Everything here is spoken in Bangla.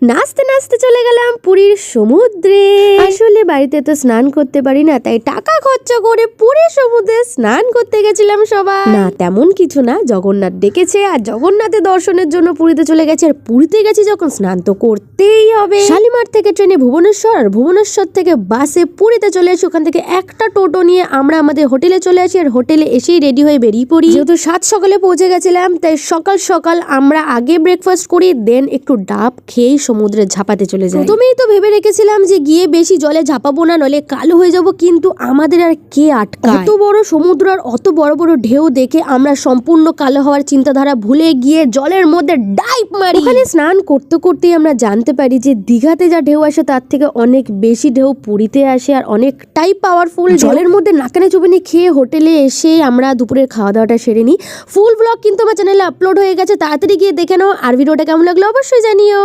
নাচতে নাচতে চলে গেলাম পুরীর সমুদ্রে। আসলে বাড়িতে তো স্নান করতে পারি না, তাই টাকা খরচা করে পুরীর সমুদ্রে স্নান করতে গেছিলাম সবাই। না তেমন কিছু না, জগন্নাথ ডেকেছে আর জগন্নাথের দর্শনের জন্য পুরীতে চলে গেছে। আর পুরীতে গেছি যখন স্নান তো করতেই হবে। শালিমার থেকে ট্রেনে ভুবনেশ্বর, আর ভুবনেশ্বর থেকে বাসে পুরীতে চলে আসি। ওখান থেকে একটা টোটো নিয়ে আমরা আমাদের হোটেলে চলে আসি। আর হোটেলে এসেই রেডি হয়ে বেরিয়ে পড়ি। যেহেতু 7 সকালে পৌঁছে গেছিলাম, তাই সকাল সকাল আমরা আগে ব্রেকফাস্ট করি, দেন একটু ডাব খেয়ে সমুদ্রে ঝাঁপাতে চলে যাই। প্রথমেই তো ভেবে রেখেছিলাম যে গিয়ে বেশি জলে ঝাঁপাবো না, নলে কালো হয়ে যাব, কিন্তু আমাদের আর কে আটকায়। অত বড় সমুদ্র আর অত বড় বড় ঢেউ দেখে আমরা সম্পূর্ণ কালো হওয়ার চিন্তাধারা ভুলে গিয়ে জলের মধ্যে ডাইভ মারি। ওখানে স্নান করতে করতেই আমরা জানতে পারি যে দীঘাতে যা ঢেউ আসে তার থেকে অনেক বেশি ঢেউ পুরীতে আসে, আর অনেকটাই পাওয়ারফুল। জলের মধ্যে নাকানে চুবানি খেয়ে হোটেলে এসে আমরা দুপুরের খাওয়া দাওয়াটা সেরে নিই। ফুল ব্লগ কিন্তু আমার চ্যানেলে আপলোড হয়ে গেছে, তাড়াতাড়ি গিয়ে দেখে নাও। আর ভিডিওটা কেমন লাগলো অবশ্যই জানিও।